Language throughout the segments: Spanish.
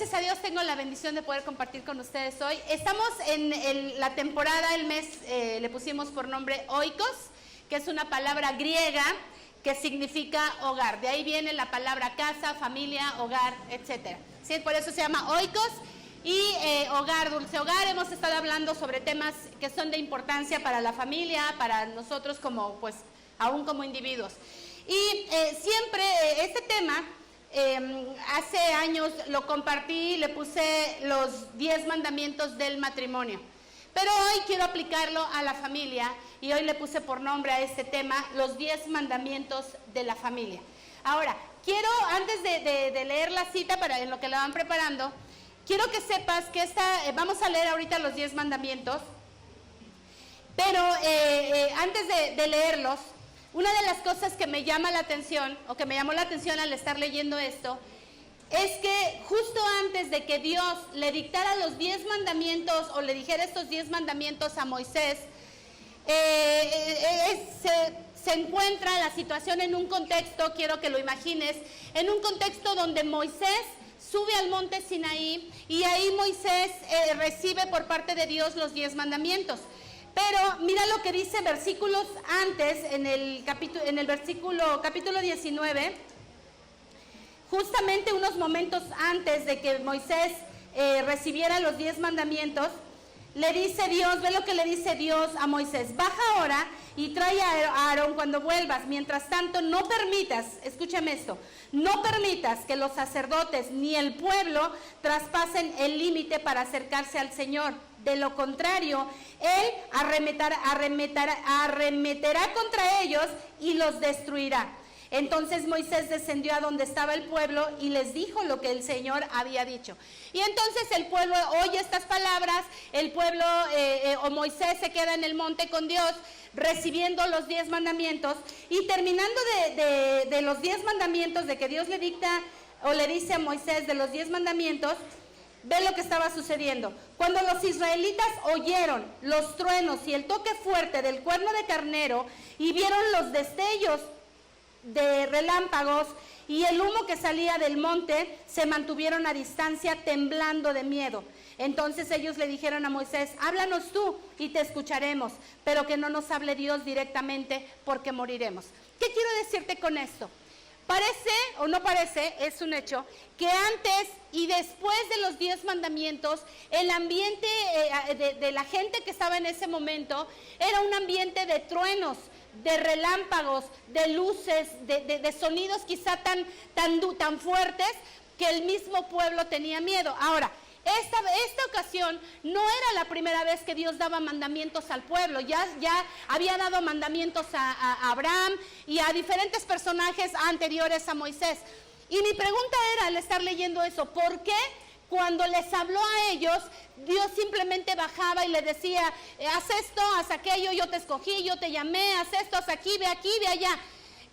gracias a Dios tengo la bendición de poder compartir con ustedes hoy. Estamos en la temporada, el mes, le pusimos por nombre Oikos, que es una palabra griega que significa hogar. De ahí viene la palabra casa, familia, hogar, etc. ¿Sí? Por eso se llama Oikos. Y hogar, dulce hogar, hemos estado hablando sobre temas que son de importancia para la familia, para nosotros como, pues, aún como individuos. Y siempre este tema, hace años lo compartí, le puse los 10 mandamientos del matrimonio. Pero hoy quiero aplicarlo a la familia y hoy le puse por nombre a este tema los 10 mandamientos de la familia. Ahora, quiero, antes de leer la cita, en lo que la van preparando, quiero que sepas que vamos a leer ahorita los 10 mandamientos, pero antes de leerlos, una de las cosas que me llama la atención, o que me llamó la atención al estar leyendo esto, es que justo antes de que Dios le dictara los 10 mandamientos, o le dijera estos 10 mandamientos a Moisés, se encuentra la situación en un contexto, quiero que lo imagines, en un contexto donde Moisés sube al monte Sinaí y ahí Moisés recibe por parte de Dios los 10 mandamientos. Pero mira lo que dice versículos antes, en el capítulo 19, justamente unos momentos antes de que Moisés recibiera los 10 mandamientos, le dice Dios, ve lo que le dice Dios a Moisés: baja ahora y trae a Aarón cuando vuelvas. Mientras tanto, no permitas, escúchame esto, no permitas que los sacerdotes ni el pueblo traspasen el límite para acercarse al Señor. De lo contrario, Él arremeterá contra ellos y los destruirá. Entonces Moisés descendió a donde estaba el pueblo y les dijo lo que el Señor había dicho. Y entonces el pueblo oye estas palabras, el pueblo o Moisés se queda en el monte con Dios recibiendo los 10 mandamientos, y terminando de los 10 mandamientos, de que Dios le dicta o le dice a Moisés de los 10 mandamientos, ve lo que estaba sucediendo. Cuando los israelitas oyeron los truenos y el toque fuerte del cuerno de carnero y vieron los destellos de relámpagos y el humo que salía del monte, se mantuvieron a distancia temblando de miedo. Entonces ellos le dijeron a Moisés: háblanos tú y te escucharemos, pero que no nos hable Dios directamente, porque moriremos. ¿Qué quiero decirte con esto? Parece o no parece, es un hecho, que antes y después de los 10 mandamientos, el ambiente de la gente que estaba en ese momento era un ambiente de truenos, de relámpagos, de luces, de sonidos quizá tan fuertes que el mismo pueblo tenía miedo. Ahora, esta ocasión no era la primera vez que Dios daba mandamientos al pueblo. Ya había dado mandamientos a Abraham y a diferentes personajes anteriores a Moisés. Y mi pregunta era, al estar leyendo eso, ¿por qué cuando les habló a ellos, Dios simplemente bajaba y les decía: haz esto, haz aquello, yo te escogí, yo te llamé, haz esto, haz aquí, ve allá?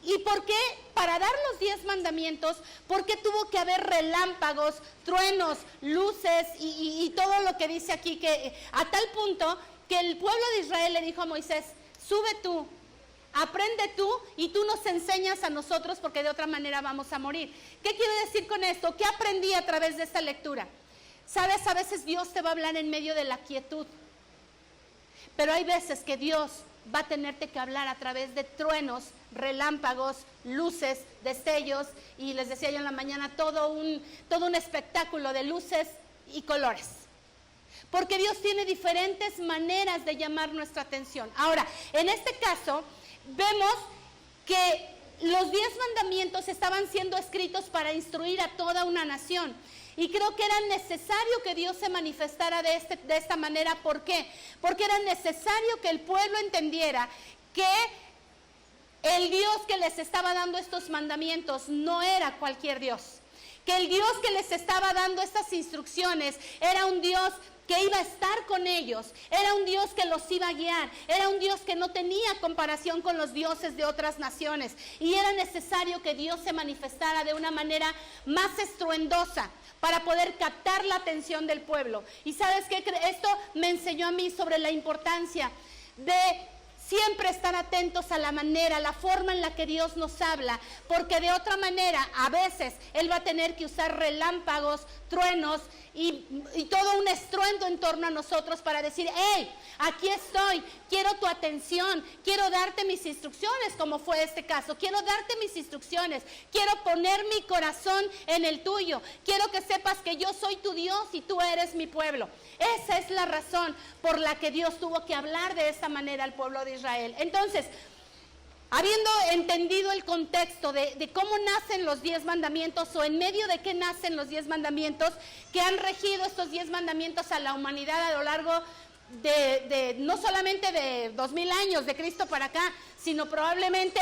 ¿Y por qué, para dar los 10 mandamientos, por qué tuvo que haber relámpagos, truenos, luces y todo lo que dice aquí? Que a tal punto que el pueblo de Israel le dijo a Moisés: sube tú, aprende tú y tú nos enseñas a nosotros, porque de otra manera vamos a morir. ¿Qué quiero decir con esto? ¿Qué aprendí a través de esta lectura? Sabes, a veces Dios te va a hablar en medio de la quietud, pero hay veces que Dios va a tenerte que hablar a través de truenos, relámpagos, luces, destellos, y les decía yo en la mañana, todo un espectáculo de luces y colores. Porque Dios tiene diferentes maneras de llamar nuestra atención. Ahora, en este caso, vemos que los 10 mandamientos estaban siendo escritos para instruir a toda una nación. Y creo que era necesario que Dios se manifestara de esta manera. ¿Por qué? Porque era necesario que el pueblo entendiera que el Dios que les estaba dando estos mandamientos no era cualquier Dios. Que el Dios que les estaba dando estas instrucciones era un Dios que iba a estar con ellos, era un Dios que los iba a guiar, era un Dios que no tenía comparación con los dioses de otras naciones, y era necesario que Dios se manifestara de una manera más estruendosa para poder captar la atención del pueblo. Y ¿sabes qué? Esto me enseñó a mí sobre la importancia de siempre estar atentos a la manera, la forma en la que Dios nos habla, porque de otra manera a veces Él va a tener que usar relámpagos, truenos y todo un estruendo en torno a nosotros para decir, hey, aquí estoy, quiero tu atención, quiero darte mis instrucciones, como fue este caso, quiero darte mis instrucciones, quiero poner mi corazón en el tuyo, quiero que sepas que yo soy tu Dios y tú eres mi pueblo. Esa es la razón por la que Dios tuvo que hablar de esta manera al pueblo de Israel. Entonces, habiendo entendido el contexto de cómo nacen los 10 mandamientos o en medio de qué nacen los 10 mandamientos que han regido estos 10 mandamientos a la humanidad a lo largo de no solamente de 2000 años de Cristo para acá, sino probablemente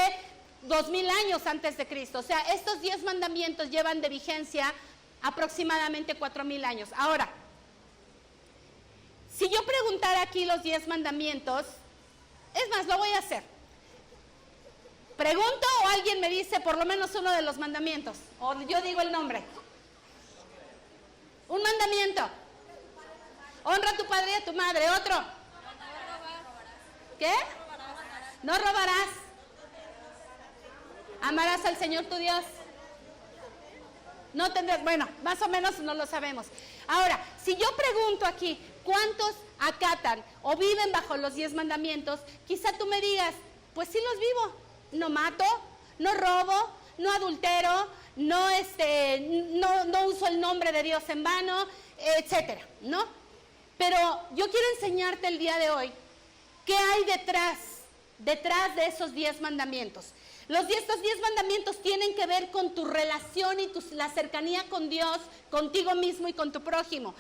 2000 años antes de Cristo. O sea, estos 10 mandamientos llevan de vigencia aproximadamente 4000 años. Ahora, si yo preguntara aquí los 10 mandamientos, es más, lo voy a hacer. Pregunto o alguien me dice por lo menos uno de los mandamientos, o yo digo el nombre. Un mandamiento. Honra a tu padre y a tu madre. Otro. ¿Qué? No robarás. Amarás al Señor tu Dios. No tendrás, bueno, más o menos no lo sabemos. Ahora, si yo pregunto aquí, ¿cuántos acatan o viven bajo los 10 mandamientos? Quizá tú me digas, pues sí los vivo. No mato, no robo, no adultero, no uso el nombre de Dios en vano, etcétera, ¿no? Pero yo quiero enseñarte el día de hoy qué hay detrás de esos 10 mandamientos. Estos 10 mandamientos tienen que ver con tu relación y la cercanía con Dios, contigo mismo y con tu prójimo.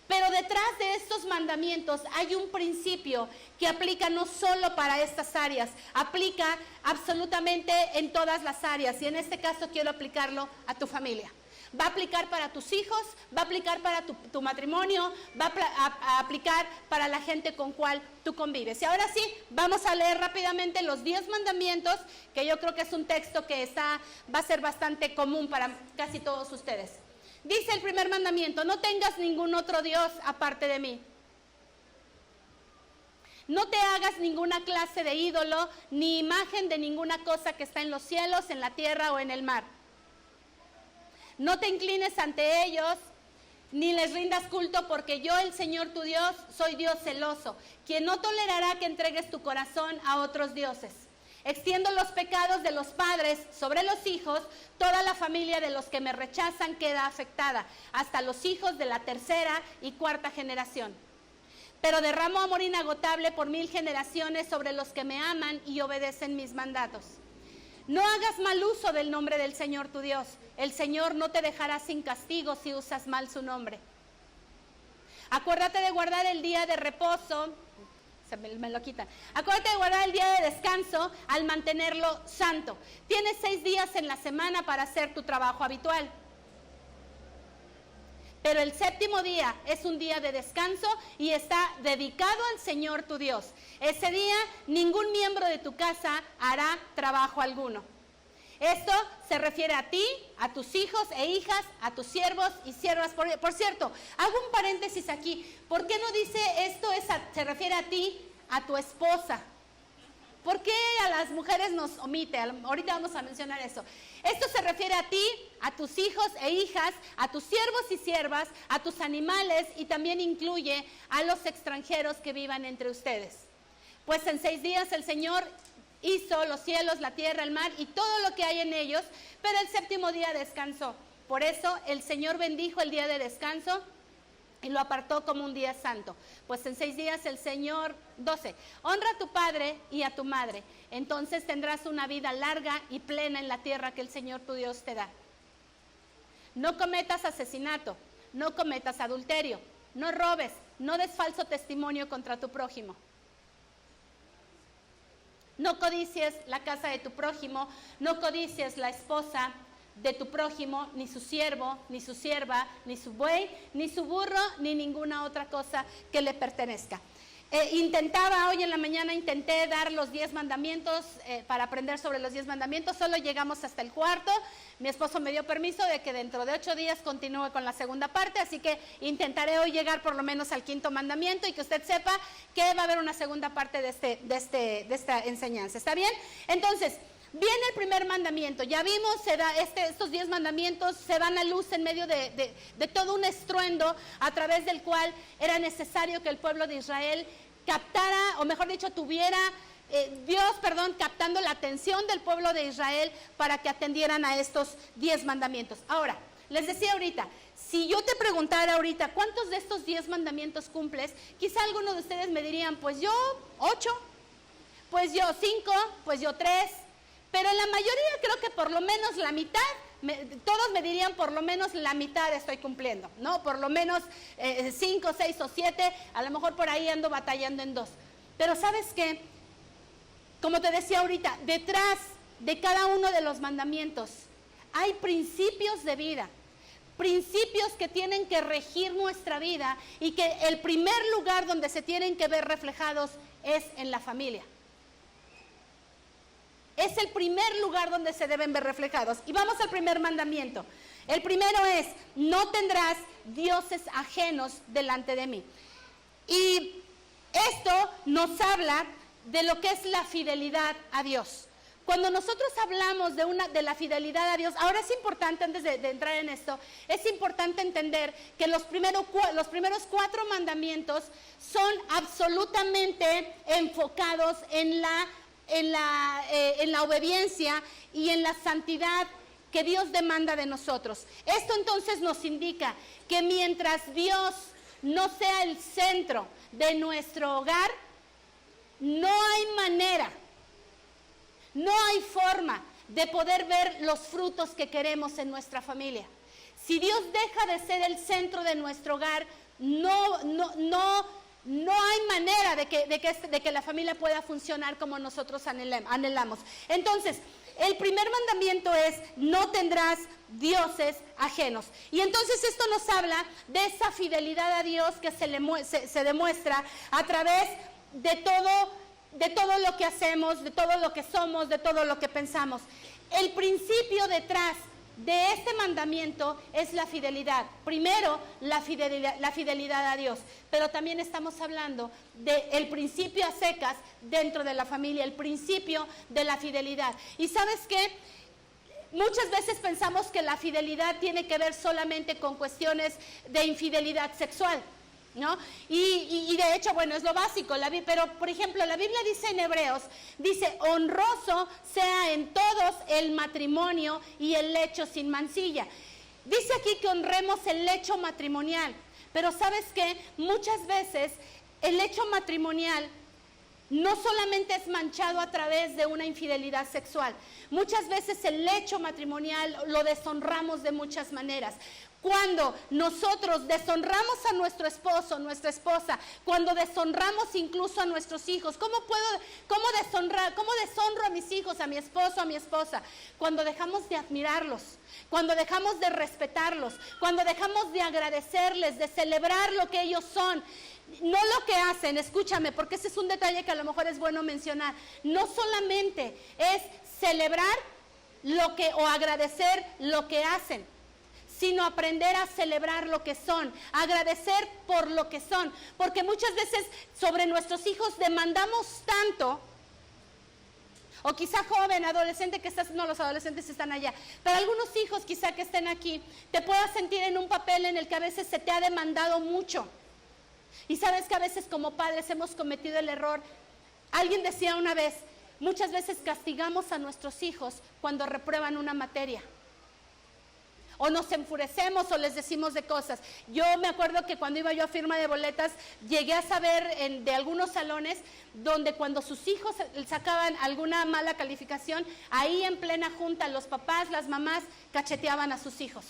Pero detrás de estos mandamientos hay un principio que aplica no solo para estas áreas, aplica absolutamente en todas las áreas. Y en este caso quiero aplicarlo a tu familia. Va a aplicar para tus hijos, va a aplicar para tu matrimonio, va a aplicar para la gente con cual tú convives. Y ahora sí, vamos a leer rápidamente los 10 mandamientos, que yo creo que es un texto que va a ser bastante común para casi todos ustedes. Dice el primer mandamiento, no tengas ningún otro Dios aparte de mí. No te hagas ninguna clase de ídolo, ni imagen de ninguna cosa que está en los cielos, en la tierra o en el mar. No te inclines ante ellos, ni les rindas culto, porque yo, el Señor tu Dios, soy Dios celoso, quien no tolerará que entregues tu corazón a otros dioses. Extiendo los pecados de los padres sobre los hijos, toda la familia de los que me rechazan queda afectada, hasta los hijos de la tercera y cuarta generación. Pero derramo amor inagotable por 1000 generaciones sobre los que me aman y obedecen mis mandatos. No hagas mal uso del nombre del Señor tu Dios. El Señor no te dejará sin castigo si usas mal su nombre. Acuérdate de guardar el día de reposo. Me lo quitan. Acuérdate de guardar el día de descanso al mantenerlo santo. Tienes 6 días en la semana para hacer tu trabajo habitual. Pero el 7º día es un día de descanso y está dedicado al Señor tu Dios. Ese día ningún miembro de tu casa hará trabajo alguno. Esto se refiere a ti, a tus hijos e hijas, a tus siervos y siervas. Por cierto, hago un paréntesis aquí. ¿Por qué no dice esto se refiere a ti, a tu esposa? ¿Por qué a las mujeres nos omite? Ahorita vamos a mencionar eso. Esto se refiere a ti, a tus hijos e hijas, a tus siervos y siervas, a tus animales y también incluye a los extranjeros que vivan entre ustedes. Pues en 6 días el Señor hizo los cielos, la tierra, el mar y todo lo que hay en ellos, pero el 7º día descansó. Por eso el Señor bendijo el día de descanso y lo apartó como un día santo. Pues en 6 días el Señor, 12, honra a tu padre y a tu madre, entonces tendrás una vida larga y plena en la tierra que el Señor tu Dios te da. No cometas asesinato, no cometas adulterio, no robes, no des falso testimonio contra tu prójimo. No codicies la casa de tu prójimo, no codicies la esposa de tu prójimo, ni su siervo, ni su sierva, ni su buey, ni su burro, ni ninguna otra cosa que le pertenezca. Hoy en la mañana intenté dar los 10 mandamientos para aprender sobre los 10 mandamientos, solo llegamos hasta el cuarto. Mi esposo me dio permiso de que dentro de 8 días continúe con la segunda parte, así que intentaré hoy llegar por lo menos al 5.º mandamiento y que usted sepa que va a haber una segunda parte de esta enseñanza. ¿Está bien? Entonces, viene el primer mandamiento. Ya vimos, estos 10 mandamientos se dan a luz en medio de todo un estruendo a través del cual era necesario que el pueblo de Israel captara, o mejor dicho, tuviera captando la atención del pueblo de Israel para que atendieran a estos 10 mandamientos. Ahora, les decía ahorita, si yo te preguntara ahorita, ¿cuántos de estos 10 mandamientos cumples? Quizá algunos de ustedes me dirían, pues yo 8, pues yo 5, pues yo 3, pero en la mayoría creo que por lo menos la mitad, todos me dirían por lo menos la mitad estoy cumpliendo, ¿no? Por lo menos 5, 6 o 7, a lo mejor por ahí ando batallando en 2. Pero ¿sabes qué? Como te decía ahorita, detrás de cada uno de los mandamientos hay principios de vida, principios que tienen que regir nuestra vida y que el primer lugar donde se tienen que ver reflejados es en la familia. Es el primer lugar donde se deben ver reflejados. Y vamos al primer mandamiento. El primero es, no tendrás dioses ajenos delante de mí. Y esto nos habla de lo que es la fidelidad a Dios. Cuando nosotros hablamos de la fidelidad a Dios, ahora es importante, antes de entrar en esto, es importante entender que los primeros 4 mandamientos son absolutamente enfocados en la obediencia y en la santidad que Dios demanda de nosotros. Esto entonces nos indica que mientras Dios no sea el centro de nuestro hogar, no hay manera, no hay forma de poder ver los frutos que queremos en nuestra familia. Si Dios deja de ser el centro de nuestro hogar, no hay manera de que la familia pueda funcionar como nosotros anhelamos. Entonces, el primer mandamiento es, no tendrás dioses ajenos. Y entonces esto nos habla de esa fidelidad a Dios que se demuestra a través de todo lo que hacemos, de todo lo que somos, de todo lo que pensamos. El principio detrás de este mandamiento es la fidelidad. Primero, la fidelidad a Dios, pero también estamos hablando del principio a secas dentro de la familia, el principio de la fidelidad. ¿Y sabes qué? Muchas veces pensamos que la fidelidad tiene que ver solamente con cuestiones de infidelidad sexual, ¿no? Y de hecho, bueno, es lo básico, pero por ejemplo, la Biblia dice en Hebreos, dice, honroso sea en todos el matrimonio y el lecho sin mancilla. Dice aquí que honremos el lecho matrimonial, pero ¿sabes qué? Muchas veces el lecho matrimonial no solamente es manchado a través de una infidelidad sexual, muchas veces el lecho matrimonial lo deshonramos de muchas maneras. Cuando nosotros deshonramos a nuestro esposo, nuestra esposa, cuando deshonramos incluso a nuestros hijos, ¿cómo deshonro a mis hijos, a mi esposo, a mi esposa? Cuando dejamos de admirarlos, cuando dejamos de respetarlos, cuando dejamos de agradecerles, de celebrar lo que ellos son. No lo que hacen, escúchame, porque ese es un detalle que a lo mejor es bueno mencionar. No solamente es celebrar o agradecer lo que hacen, sino aprender a celebrar lo que son, agradecer por lo que son, porque muchas veces sobre nuestros hijos demandamos tanto, o quizá joven, adolescente los adolescentes están allá, pero algunos hijos quizá que estén aquí, te puedas sentir en un papel en el que a veces se te ha demandado mucho, y sabes que a veces como padres hemos cometido el error. Alguien decía una vez, muchas veces castigamos a nuestros hijos cuando reprueban una materia, o nos enfurecemos o les decimos de cosas. Yo me acuerdo que cuando iba yo a firma de boletas, llegué a saber de algunos salones donde cuando sus hijos sacaban alguna mala calificación, ahí en plena junta los papás, las mamás cacheteaban a sus hijos.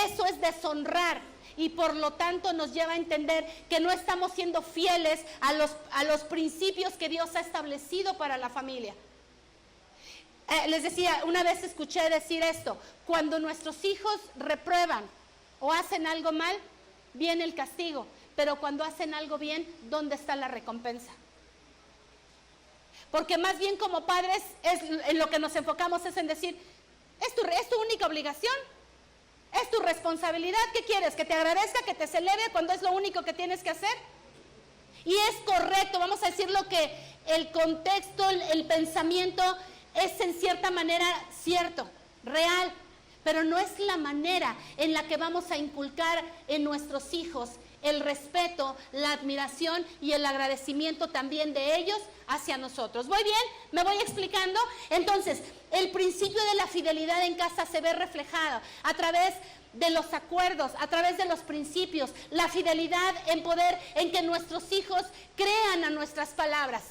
Eso es deshonrar y por lo tanto nos lleva a entender que no estamos siendo fieles a los principios que Dios ha establecido para la familia. Les decía, una vez escuché decir esto, cuando nuestros hijos reprueban o hacen algo mal, viene el castigo, pero cuando hacen algo bien, ¿dónde está la recompensa? Porque más bien como padres, en lo que nos enfocamos es en decir, es tu única obligación, es tu responsabilidad. ¿Qué quieres? ¿Que te agradezca, que te celebre cuando es lo único que tienes que hacer? Y es correcto, vamos a decir lo que el contexto, el pensamiento es en cierta manera cierto, real, pero no es la manera en la que vamos a inculcar en nuestros hijos el respeto, la admiración y el agradecimiento también de ellos hacia nosotros. ¿Voy bien? ¿Me voy explicando? Entonces, el principio de la fidelidad en casa se ve reflejado a través de los acuerdos, a través de los principios, la fidelidad en que nuestros hijos crean a nuestras palabras.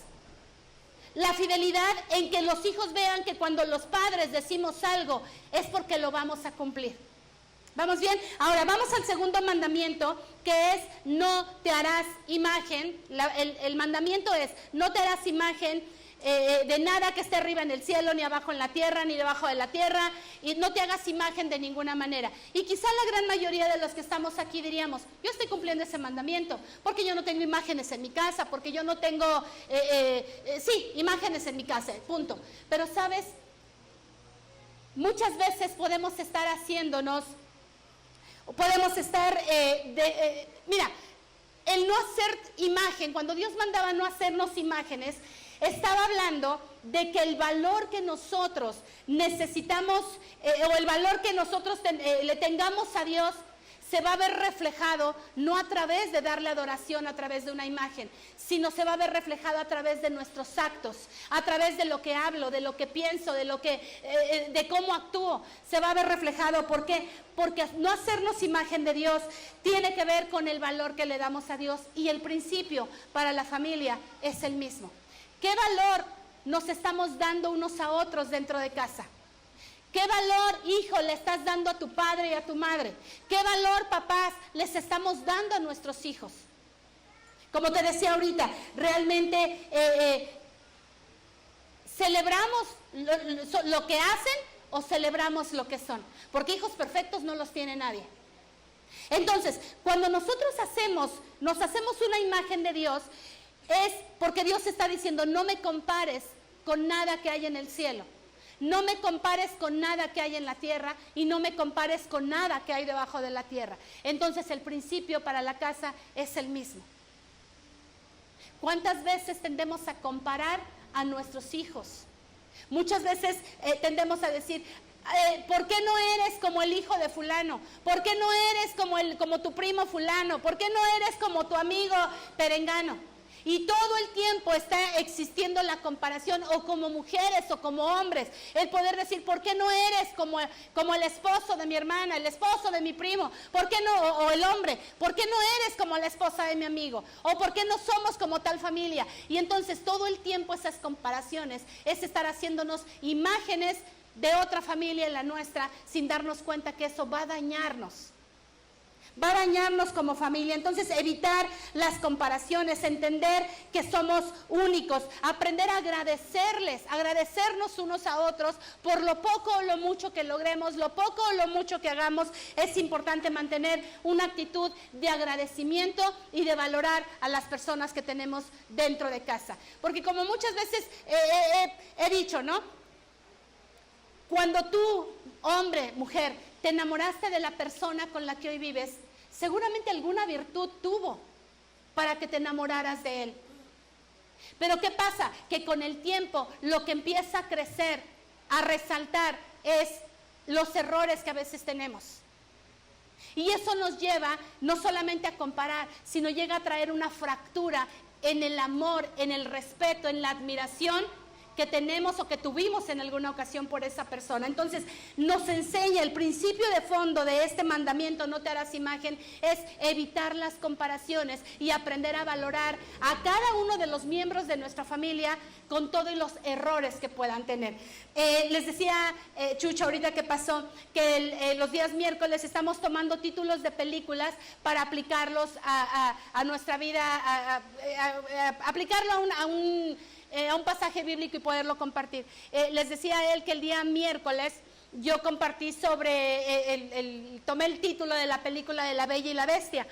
La fidelidad en que los hijos vean que cuando los padres decimos algo es porque lo vamos a cumplir. ¿Vamos bien? Ahora vamos al segundo mandamiento, que es no te harás imagen. El mandamiento es no te harás imagen de nada que esté arriba en el cielo, ni abajo en la tierra, ni debajo de la tierra, y no te hagas imagen de ninguna manera. Y quizá la gran mayoría de los que estamos aquí diríamos, yo estoy cumpliendo ese mandamiento, porque yo no tengo imágenes en mi casa, porque yo no tengo, imágenes en mi casa, punto. Pero sabes, muchas veces podemos estar mira, el no hacer imagen, cuando Dios mandaba no hacernos imágenes, estaba hablando de que el valor que nosotros necesitamos, o el valor que nosotros le tengamos a Dios, se va a ver reflejado no a través de darle adoración a través de una imagen, sino se va a ver reflejado a través de nuestros actos, a través de lo que hablo, de lo que pienso, de cómo actúo. Se va a ver reflejado. ¿Por qué? Porque no hacernos imagen de Dios tiene que ver con el valor que le damos a Dios, y el principio para la familia es el mismo. ¿Qué valor nos estamos dando unos a otros dentro de casa? ¿Qué valor, hijo, le estás dando a tu padre y a tu madre? ¿Qué valor, papás, les estamos dando a nuestros hijos? Como te decía ahorita, realmente ¿celebramos lo que hacen o celebramos lo que son? Porque hijos perfectos no los tiene nadie. Entonces, cuando nosotros nos hacemos una imagen de Dios, es porque Dios está diciendo, no me compares con nada que hay en el cielo. No me compares con nada que hay en la tierra, y no me compares con nada que hay debajo de la tierra. Entonces el principio para la casa es el mismo. ¿Cuántas veces tendemos a comparar a nuestros hijos? Muchas veces tendemos a decir, ¿por qué no eres como el hijo de fulano? ¿Por qué no eres como tu primo fulano? ¿Por qué no eres como tu amigo perengano? Y todo el tiempo está existiendo la comparación, o como mujeres o como hombres, el poder decir, ¿por qué no eres como el esposo de mi hermana, el esposo de mi primo? ¿Por qué no? O el hombre, ¿por qué no eres como la esposa de mi amigo? ¿O por qué no somos como tal familia? Y entonces todo el tiempo esas comparaciones es estar haciéndonos imágenes de otra familia en la nuestra, sin darnos cuenta que eso va a dañarnos. Va a dañarnos como familia. Entonces, evitar las comparaciones, entender que somos únicos, aprender a agradecernos unos a otros por lo poco o lo mucho que logremos, lo poco o lo mucho que hagamos. Es importante mantener una actitud de agradecimiento y de valorar a las personas que tenemos dentro de casa. Porque como muchas veces he dicho, ¿no? Cuando tú, hombre, mujer, te enamoraste de la persona con la que hoy vives, seguramente alguna virtud tuvo para que te enamoraras de él. Pero ¿qué pasa? Que con el tiempo lo que empieza a crecer, a resaltar, es los errores que a veces tenemos. Y eso nos lleva no solamente a comparar, sino llega a traer una fractura en el amor, en el respeto, en la admiración que tenemos o que tuvimos en alguna ocasión por esa persona. Entonces nos enseña el principio de fondo de este mandamiento, no te harás imagen, es evitar las comparaciones y aprender a valorar a cada uno de los miembros de nuestra familia con todos los errores que puedan tener. Les decía Chucho ahorita que pasó que los días miércoles estamos tomando títulos de películas para aplicarlos a nuestra vida, aplicarlo a un pasaje bíblico y poderlo compartir. Les decía a él que el día miércoles yo compartí tomé el título de la película de La Bella y la Bestia,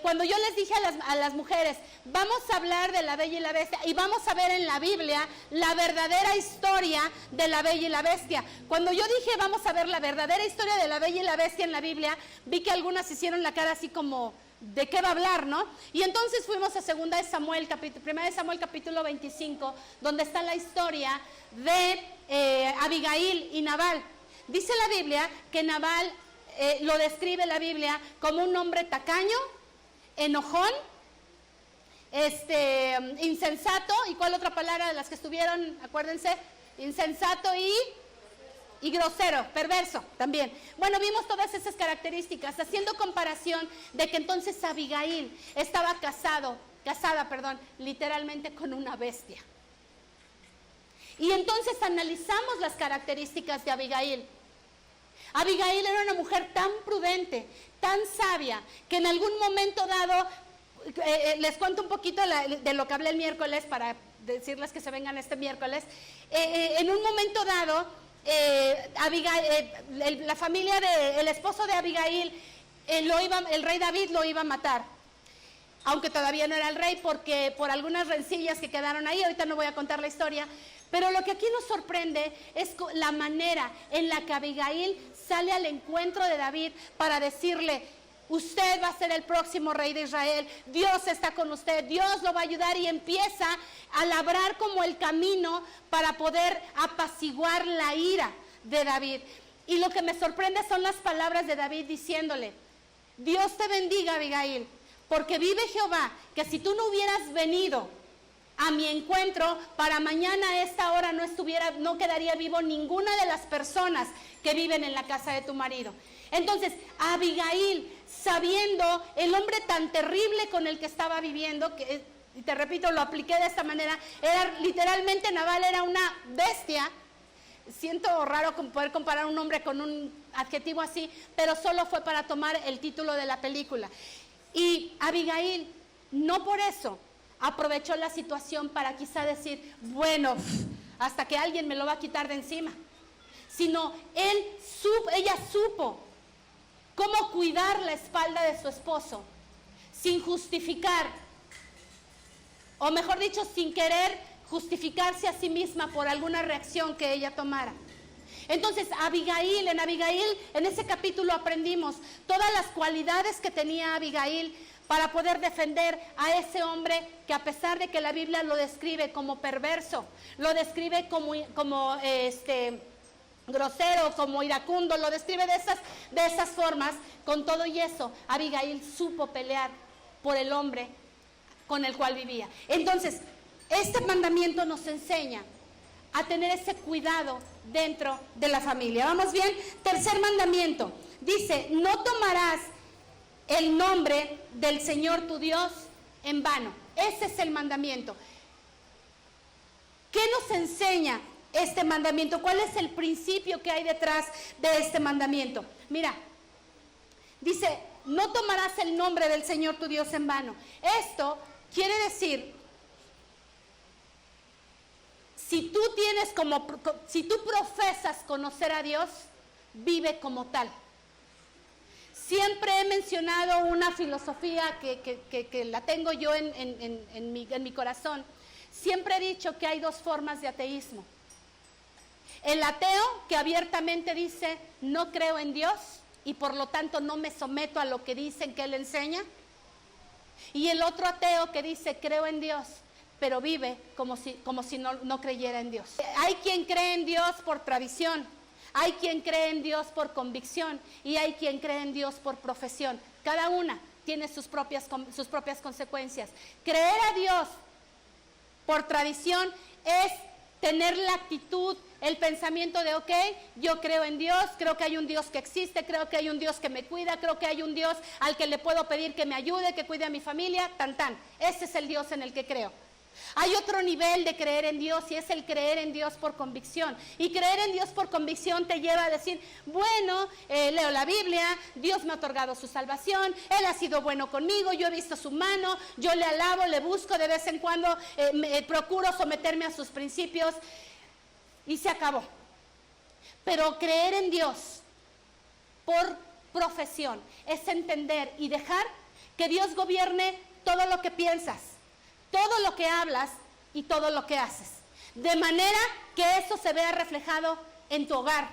cuando yo les dije a las mujeres, vamos a hablar de la Bella y la Bestia y vamos a ver en la Biblia la verdadera historia de la Bella y la Bestia. Cuando yo dije vamos a ver la verdadera historia de la Bella y la Bestia en la Biblia, vi que algunas hicieron la cara así como, ¿de qué va a hablar, no? Y entonces fuimos a 1 Samuel capítulo 25, donde está la historia de Abigail y Nabal. Dice la Biblia que Nabal, lo describe la Biblia como un hombre tacaño, enojón, insensato. ¿Y cuál otra palabra de las que estuvieron? Acuérdense, insensato y grosero, perverso también. Bueno, vimos todas esas características, haciendo comparación de que entonces Abigail estaba casada, literalmente con una bestia. Y entonces analizamos las características de Abigail. Abigail era una mujer tan prudente, tan sabia, que en algún momento dado, les cuento un poquito de lo que hablé el miércoles para decirles que se vengan este miércoles. En un momento dado, Abigail, la familia del esposo de Abigail, el rey David lo iba a matar, aunque todavía no era el rey, porque por algunas rencillas que quedaron ahí, ahorita no voy a contar la historia, pero lo que aquí nos sorprende es la manera en la que Abigail sale al encuentro de David para decirle, usted va a ser el próximo rey de Israel, Dios está con usted, Dios lo va a ayudar, y empieza a labrar como el camino para poder apaciguar la ira de David. Y lo que me sorprende son las palabras de David diciéndole, Dios te bendiga, Abigail, porque vive Jehová, que si tú no hubieras venido a mi encuentro, para mañana a esta hora no quedaría vivo ninguna de las personas que viven en la casa de tu marido. Entonces, Abigail, sabiendo el hombre tan terrible con el que estaba viviendo, que, y te repito, lo apliqué de esta manera, literalmente Nabal era una bestia. Siento raro poder comparar un hombre con un adjetivo así, pero solo fue para tomar el título de la película. Y Abigail, no por eso, aprovechó la situación para quizá decir, bueno, hasta que alguien me lo va a quitar de encima, sino ella supo cómo cuidar la espalda de su esposo sin justificar, o mejor dicho, sin querer justificarse a sí misma por alguna reacción que ella tomara. Entonces, en ese capítulo aprendimos todas las cualidades que tenía Abigail para poder defender a ese hombre que, a pesar de que la Biblia lo describe como perverso, lo describe como grosero, como iracundo, lo describe de esas formas, con todo y eso, Abigail supo pelear por el hombre con el cual vivía. Entonces, este mandamiento nos enseña a tener ese cuidado dentro de la familia. ¿Vamos bien? Tercer mandamiento, dice, no tomarás el nombre del Señor tu Dios en vano. Ese es el mandamiento. ¿Qué nos enseña este mandamiento? ¿Cuál es el principio que hay detrás de este mandamiento? Mira, dice, no tomarás el nombre del Señor tu Dios en vano. Esto quiere decir, si tú profesas conocer a Dios, vive como tal. Siempre he mencionado una filosofía que la tengo yo en mi corazón. Siempre he dicho que hay dos formas de ateísmo. El ateo que abiertamente dice, no creo en Dios y por lo tanto no me someto a lo que dicen que Él enseña. Y el otro ateo que dice, creo en Dios, pero vive como si no creyera en Dios. Hay quien cree en Dios por tradición. Hay quien cree en Dios por convicción y hay quien cree en Dios por profesión. Cada una tiene sus propias consecuencias. Creer a Dios por tradición es tener la actitud, el pensamiento de, ok, yo creo en Dios, creo que hay un Dios que existe, creo que hay un Dios que me cuida, creo que hay un Dios al que le puedo pedir que me ayude, que cuide a mi familia, tan. Ese es el Dios en el que creo. Hay otro nivel de creer en Dios y es el creer en Dios por convicción. Y creer en Dios por convicción te lleva a decir, bueno, leo la Biblia, Dios me ha otorgado su salvación, Él ha sido bueno conmigo, yo he visto su mano, yo le alabo, le busco de vez en cuando, procuro someterme a sus principios y se acabó. Pero creer en Dios por profesión es entender y dejar Que Dios gobierne todo lo que piensas, todo lo que hablas y todo lo que haces. De manera que eso se vea reflejado en tu hogar,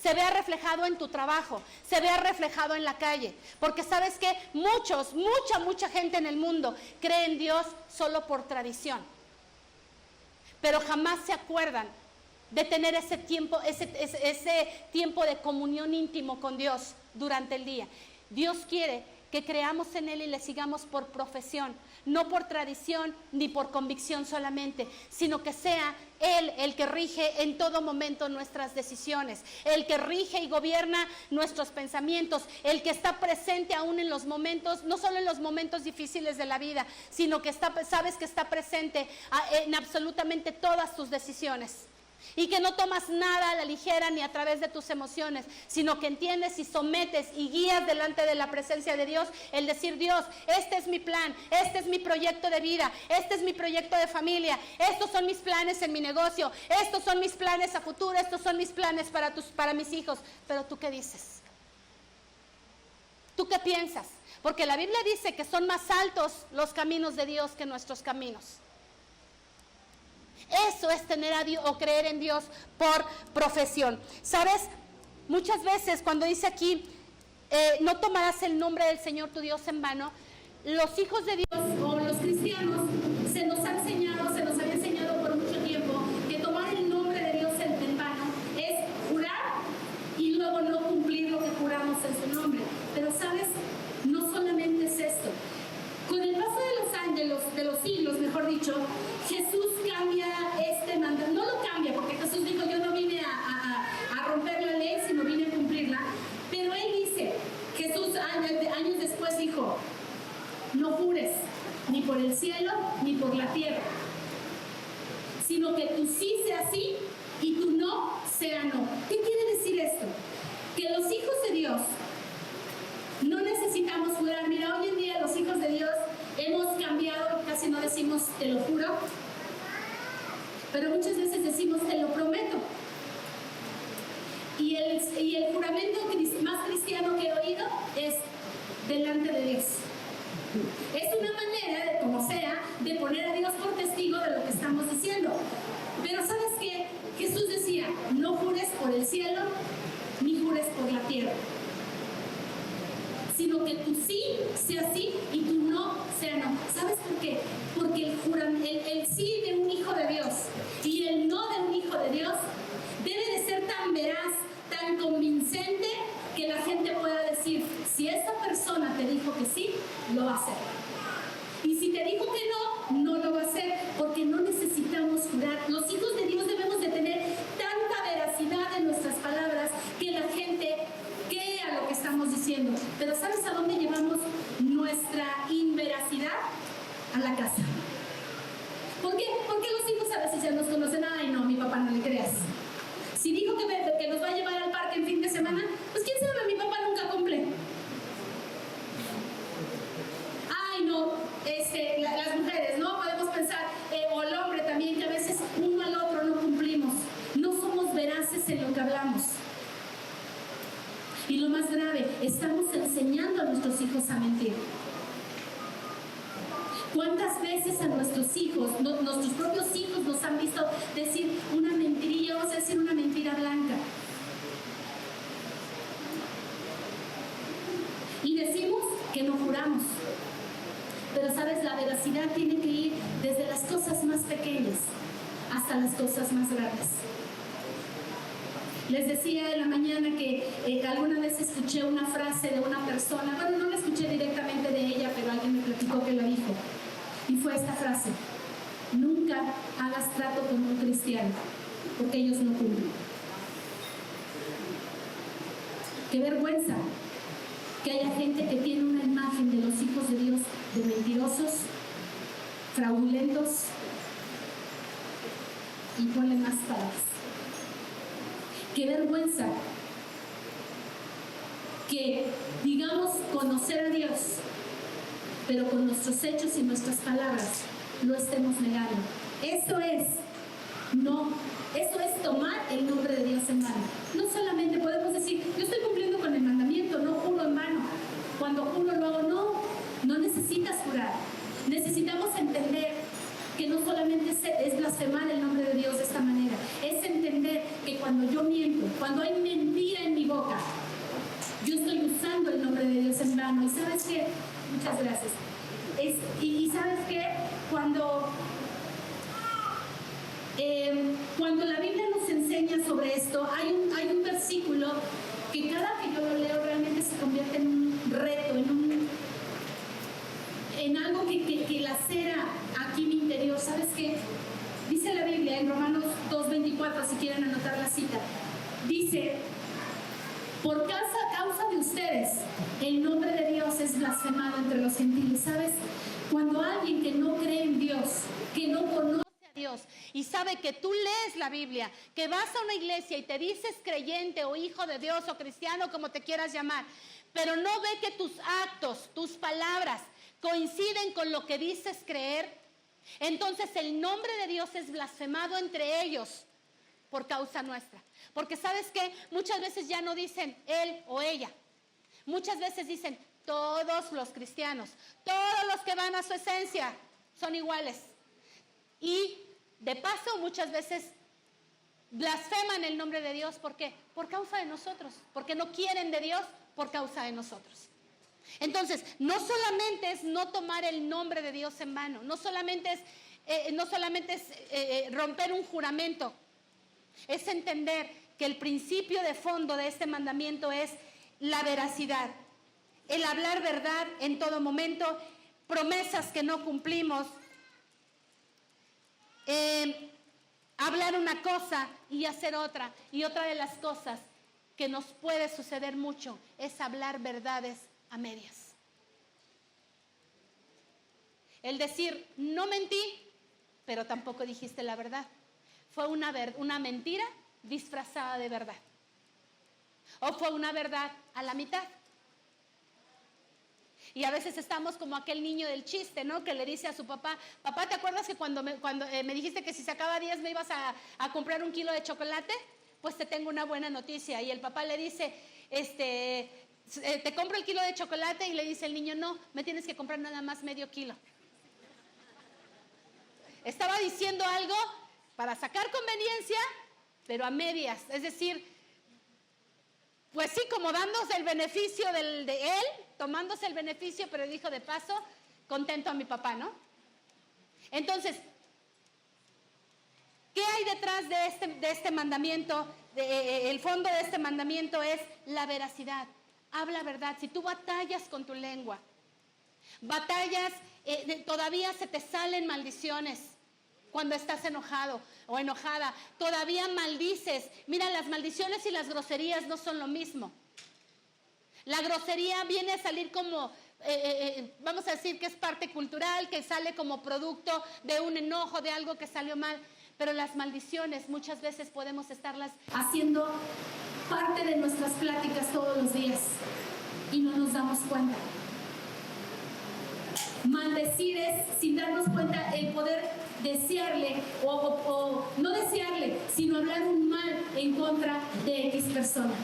se vea reflejado en tu trabajo, se vea reflejado en la calle. Porque sabes que mucha gente en el mundo cree en Dios solo por tradición. Pero jamás se acuerdan de tener ese tiempo de comunión íntimo con Dios durante el día. Dios quiere que creamos en Él y le sigamos por profesión, no por tradición ni por convicción solamente, sino que sea Él el que rige en todo momento nuestras decisiones, el que rige y gobierna nuestros pensamientos, el que está presente aún en los momentos, no solo en los momentos difíciles de la vida, sino que sabes que está presente en absolutamente todas tus decisiones. Y que no tomas nada a la ligera ni a través de tus emociones, sino que entiendes y sometes y guías delante de la presencia de Dios el decir: Dios, este es mi plan, este es mi proyecto de vida, este es mi proyecto de familia, estos son mis planes en mi negocio, estos son mis planes a futuro, estos son mis planes para mis hijos. Pero ¿tú qué dices? ¿Tú qué piensas? Porque la Biblia dice que son más altos los caminos de Dios que nuestros caminos. Eso es tener a Dios o creer en Dios por profesión. ¿Sabes? Muchas veces cuando dice aquí, no tomarás el nombre del Señor tu Dios en vano, los hijos de Dios o los cristianos se nos había enseñado por mucho tiempo que tomar el nombre de Dios en vano es jurar y luego no cumplir lo que juramos en su nombre. Pero ¿sabes? No solamente es esto. Con el paso de los años, de los siglos, mejor dicho, Jesús cambia este mandato. No lo cambia, porque Jesús dijo: yo no vine a romper la ley, sino vine a cumplirla. Pero Él dice, Jesús años después dijo: no jures ni por el cielo ni por la tierra, sino que tu sí sea sí y tu no sea no. ¿Qué quiere decir esto? Que los hijos de Dios no necesitamos jurar. Mira, hoy en día los hijos de Dios hemos cambiado, casi no decimos te lo juro, pero muchas veces decimos te lo prometo. Y el juramento más cristiano que he oído es delante de Dios. Es una manera, de como sea, de poner a Dios por testigo de lo que estamos diciendo. Pero ¿sabes qué? Jesús decía: no jures por el cielo ni jures por la tierra, sino que tu sí sea sí y tu no sea no. ¿Sabes por qué? Porque el sí de un hijo de Dios y el no de un hijo de Dios debe de ser tan veraz, tan convincente, que la gente pueda decir: si esa persona te dijo que sí, lo va a hacer. Y si te dijo que no, no lo va a hacer, porque no necesitamos jurar. Los hijos de Dios debemos de tener tanta veracidad en nuestras palabras que la gente crea lo que estamos diciendo. Pero ¿sabes a dónde llevamos nuestra inveracidad? A la casa. ¿Por qué? Porque los hijos a veces ya nos conocen. Ay, no, mi papá, no le creas. Si dijo que nos va a llevar al parque en fin de semana, pues quién sabe, mi papá nunca cumple. Ay, no, las mujeres, ¿no? Podemos pensar, o el hombre también, que a veces uno al otro no cumplimos. No somos veraces en lo que hablamos. Y lo más grave, estamos enseñando a nuestros hijos a mentir. ¿Cuántas veces a nuestros hijos, nuestros propios hijos, nos han visto decir una mentirilla, vamos a decir una mentira blanca? Y decimos que no juramos. Pero sabes, la veracidad tiene que ir desde las cosas más pequeñas hasta las cosas más grandes. Les decía en la mañana que alguna vez escuché una frase de una persona, bueno, no la escuché directamente de ella, pero alguien me platicó que la dijo. Y fue esta frase: nunca hagas trato con un cristiano, porque ellos no cumplen. Qué vergüenza que haya gente que tiene una imagen de los hijos de Dios de mentirosos, fraudulentos, y ponle más palabras. Qué vergüenza que digamos conocer a Dios, pero con nuestros hechos y nuestras palabras lo estemos negando. Eso es tomar el nombre de Dios en vano. No solamente podemos decir: yo estoy cumpliendo con el mandamiento, no juro en vano. Cuando juro lo hago, no necesito que no solamente es blasfemar el nombre de Dios de esta manera, es entender que cuando yo miento, cuando hay mentira en mi boca, yo estoy usando el nombre de Dios en vano. ¿Y sabes qué? Muchas gracias. Y ¿sabes qué? Cuando la Biblia nos enseña sobre esto, hay un versículo que cada que yo lo leo realmente se convierte en un reto, en algo que lacera aquí mi interior. ¿Sabes qué? Dice la Biblia en Romanos 2:24, si quieren anotar la cita. Dice: por causa de ustedes, el nombre de Dios es blasfemado entre los gentiles. ¿Sabes? Cuando alguien que no cree en Dios, que no conoce a Dios y sabe que tú lees la Biblia, que vas a una iglesia y te dices creyente o hijo de Dios o cristiano, como te quieras llamar, pero no ve que tus actos, tus palabras coinciden con lo que dices creer, entonces el nombre de Dios es blasfemado entre ellos por causa nuestra. Porque ¿sabes qué? Muchas veces ya no dicen él o ella. Muchas veces dicen todos los cristianos, todos los que van a su esencia son iguales. Y de paso muchas veces blasfeman el nombre de Dios. ¿Por qué? Por causa de nosotros. Porque no quieren de Dios por causa de nosotros. Entonces, no solamente es no tomar el nombre de Dios en vano, no solamente es romper un juramento, es entender que el principio de fondo de este mandamiento es la veracidad, el hablar verdad en todo momento, promesas que no cumplimos, hablar una cosa y hacer otra. Y otra de las cosas que nos puede suceder mucho es hablar verdades a medias. El decir, no mentí, pero tampoco dijiste la verdad. Fue una mentira disfrazada de verdad. O fue una verdad a la mitad. Y a veces estamos como aquel niño del chiste, ¿no? Que le dice a su papá: papá, ¿te acuerdas que cuando me dijiste que si sacaba 10 me ibas a comprar 1 kilo de chocolate? Pues te tengo una buena noticia. Y el papá le dice, te compro el kilo de chocolate, y le dice el niño: no, me tienes que comprar nada más medio kilo. Estaba diciendo algo para sacar conveniencia, pero a medias. Es decir, pues sí, como dándose el beneficio de él, tomándose el beneficio, pero dijo de paso, contento a mi papá, ¿no? Entonces, ¿qué hay detrás de este mandamiento? El fondo de este mandamiento es la veracidad. Habla verdad. Si tú batallas con tu lengua, batallas, todavía se te salen maldiciones cuando estás enojado o enojada, todavía maldices. Mira, las maldiciones y las groserías no son lo mismo. La grosería viene a salir como, vamos a decir que es parte cultural, que sale como producto de un enojo, de algo que salió mal. Pero las maldiciones muchas veces podemos estarlas haciendo parte de nuestras pláticas todos los días y no nos damos cuenta. Maldecir es, sin darnos cuenta, el poder desearle o no desearle, sino hablar un mal en contra de X persona.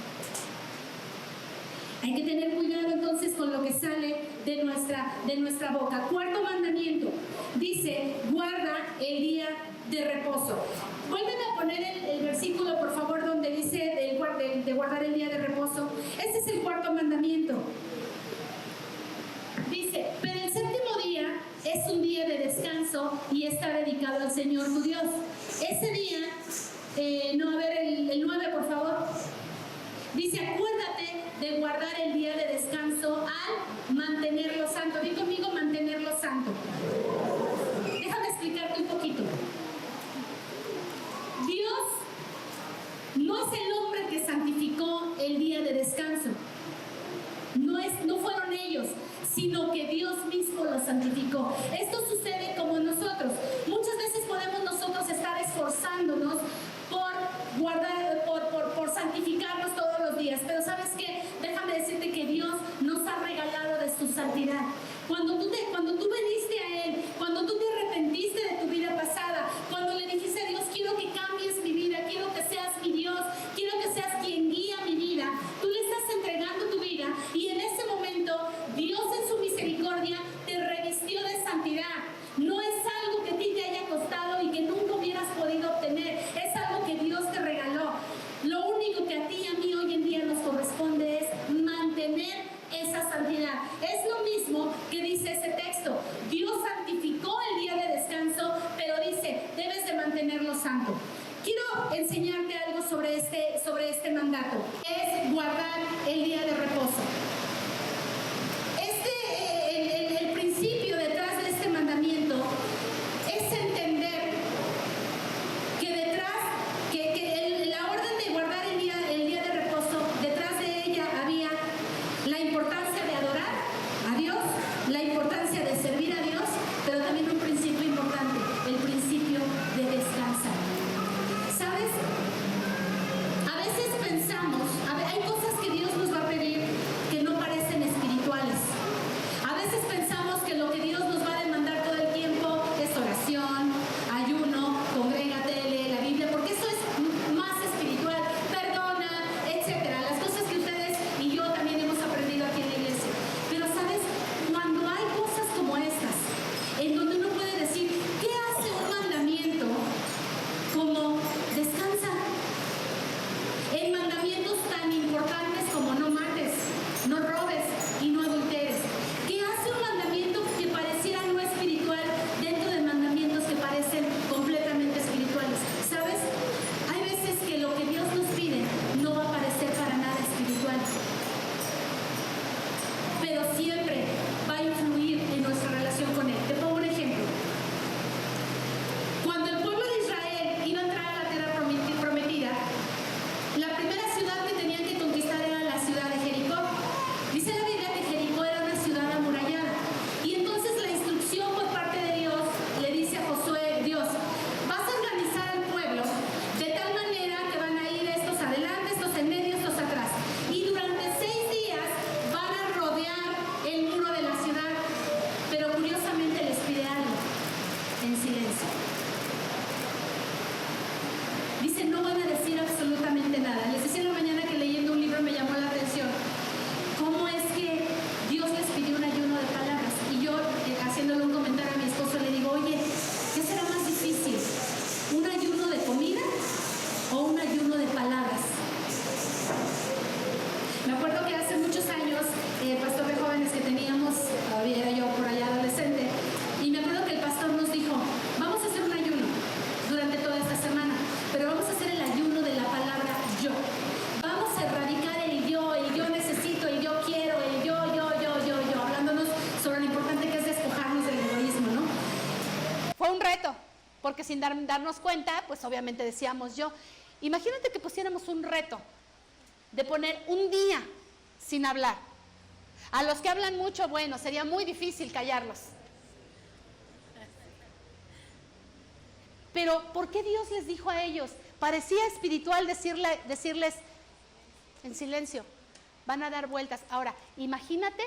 Hay que tener cuidado entonces con lo que sale de nuestra boca. Cuarto mandamiento, dice: guarda el día de reposo. Vuelven a poner el versículo, por favor, donde dice de guardar el día de reposo. Este es el cuarto mandamiento. Dice: pero el séptimo día es un día de descanso y está dedicado al Señor tu Dios. Ese día, el 9, por favor. Dice: acuérdate de guardar el día de descanso al mantenerlo santo. Di conmigo: mantenerlo santo. Déjame explicarte un poquito. Dios no es el hombre que santificó el día de descanso. No fueron ellos, sino que Dios mismo lo santificó. Esto sucede como nosotros. Muchas veces podemos nosotros estar esforzándonos por guardar, por santificarnos todos los días. Pero ¿sabes qué? Déjame decirte que Dios nos ha regalado de su santidad. Cuando tú veniste a Él, cuando tú te arrepentiste de tu vida pasada, cuando le dijiste a Dios: quiero que cambies mi vida, quiero que seas mi Dios, quiero que seas quien guía mi vida, tú le estás entregando tu vida, y en ese momento Dios en su misericordia te revistió de santidad. No es algo que a ti te haya cielo santo. Quiero enseñarte algo sobre este mandato. Es guardar el día de reposo. El principio detrás de este mandamiento es entender que la orden de guardar el día de reposo, detrás de ella había la importancia de adorar a Dios, la importancia de servir a Dios, pero también un principio importante, el principio de descansar. ¿Sabes? A veces pensamos, hay cosas que Dios nos va a pedir que no parecen espirituales. A veces pensamos que lo que Dios nos va a demandar todo el tiempo es oración, ayuno, congrégate, lee la Biblia, porque eso es más espiritual, perdona, etcétera. Las cosas que ustedes y yo también hemos aprendido aquí en la iglesia. Pero ¿sabes? Cuando hay cosas como estas, en donde uno puede decir, ¿qué hace un mandamiento como descansa? En mandamientos tan importantes como no mates, no robes y no adulteres. ¿Qué hace un mandamiento que pareciera no espiritual dentro de mandamientos que parecen completamente espirituales? ¿Sabes? Hay veces que lo que Dios nos pide no va a parecer para nada espiritual, pero siempre va a influir en nuestra relación con Él. Te pongo un ejemplo. Cuando el pueblo de Israel iba a entrar a la tierra prometida, la primera ciudad que tenían que conquistar era la ciudad de Jericó. Dice la Biblia que Jericó era una ciudad amurallada. Y entonces la instrucción por parte de Dios le dice a Josué, Dios, vas a organizar al pueblo de tal manera que van a ir estos adelante, estos en medio, estos atrás. Y durante 6 días van a rodear el muro de la ciudad. Pero curiosamente les pide algo, en silencio. Dice, no van a decir absolutamente nada. Les decía en la mañana que leyendo un libro me llamó la atención cómo es que Dios les pidió un ayuno de palabras. Y yo, haciéndole un comentario a mi esposo, le digo, oye, ¿qué será más difícil? ¿Un ayuno de comida o un ayuno de palabras? Me acuerdo que hace muchos años, pastor de jóvenes que teníamos, todavía era yo por allá adolescente, y me acuerdo que el pastor nos dijo, vamos a hacer un ayuno durante toda esta semana, pero vamos a hacer el ayuno de la palabra yo. Vamos a erradicar el yo necesito, el yo quiero, el yo, hablándonos sobre lo importante que es despojarnos del egoísmo, ¿no? Fue un reto, porque sin darnos cuenta, pues obviamente decíamos yo. Imagínate que pusiéramos un reto de poner un día sin hablar. A los que hablan mucho, bueno, sería muy difícil callarlos. Pero ¿por qué Dios les dijo a ellos? Parecía espiritual decirles en silencio, van a dar vueltas. Ahora, imagínate,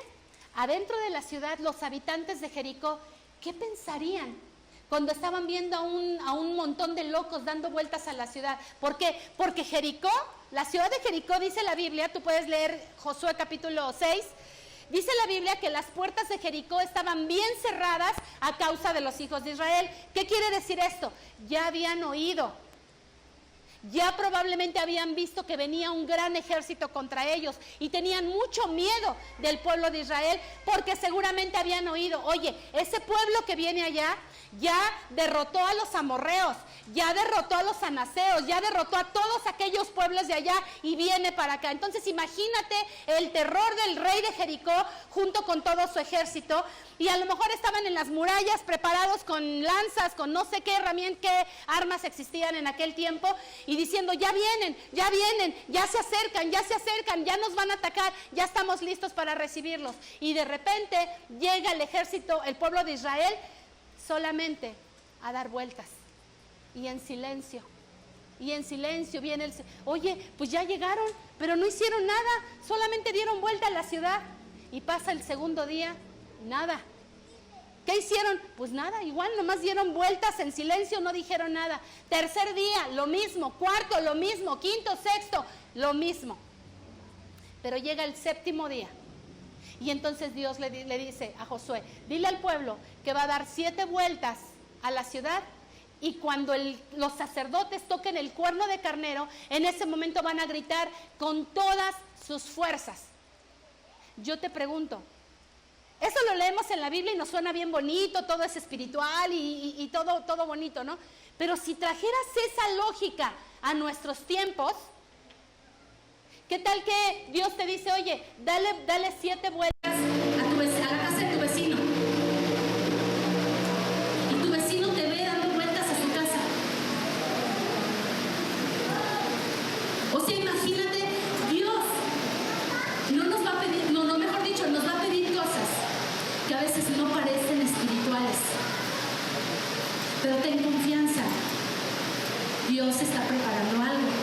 adentro de la ciudad, los habitantes de Jericó, ¿qué pensarían cuando estaban viendo a un montón de locos dando vueltas a la ciudad? ¿Por qué? Porque Jericó, la ciudad de Jericó, dice la Biblia, tú puedes leer Josué capítulo 6, dice la Biblia que las puertas de Jericó estaban bien cerradas a causa de los hijos de Israel. ¿Qué quiere decir esto? Ya habían oído, ya probablemente habían visto que venía un gran ejército contra ellos y tenían mucho miedo del pueblo de Israel porque seguramente habían oído, oye, ese pueblo que viene allá ya derrotó a los amorreos, ya derrotó a los anaseos, ya derrotó a todos aquellos pueblos de allá y viene para acá. Entonces imagínate el terror del rey de Jericó junto con todo su ejército, y a lo mejor estaban en las murallas preparados con lanzas, con no sé qué herramientas, qué armas existían en aquel tiempo, y diciendo, ya vienen, ya se acercan, ya nos van a atacar, ya estamos listos para recibirlos. Y de repente llega el ejército, el pueblo de Israel, solamente a dar vueltas y en silencio viene oye, pues ya llegaron, pero no hicieron nada, solamente dieron vuelta a la ciudad. Y pasa el segundo día, nada. ¿Qué hicieron? Pues nada, igual nomás dieron vueltas en silencio, no dijeron nada. Tercer día, lo mismo. Cuarto, lo mismo. Quinto, sexto, lo mismo. Pero llega el séptimo día. Y entonces Dios le dice a Josué, dile al pueblo que va a dar 7 vueltas a la ciudad, y cuando los sacerdotes toquen el cuerno de carnero, en ese momento van a gritar con todas sus fuerzas. Yo te pregunto, eso lo leemos en la Biblia y nos suena bien bonito, todo es espiritual y todo bonito, ¿no? Pero si trajeras esa lógica a nuestros tiempos, ¿qué tal que Dios te dice, oye, dale 7 vueltas a la casa de tu vecino? Y tu vecino te ve dando vueltas a su casa. O sea, imagínate, Dios no nos va a pedir, no, mejor dicho, nos va a pedir cosas que a veces no parecen espirituales. Pero ten confianza, Dios está preparando algo.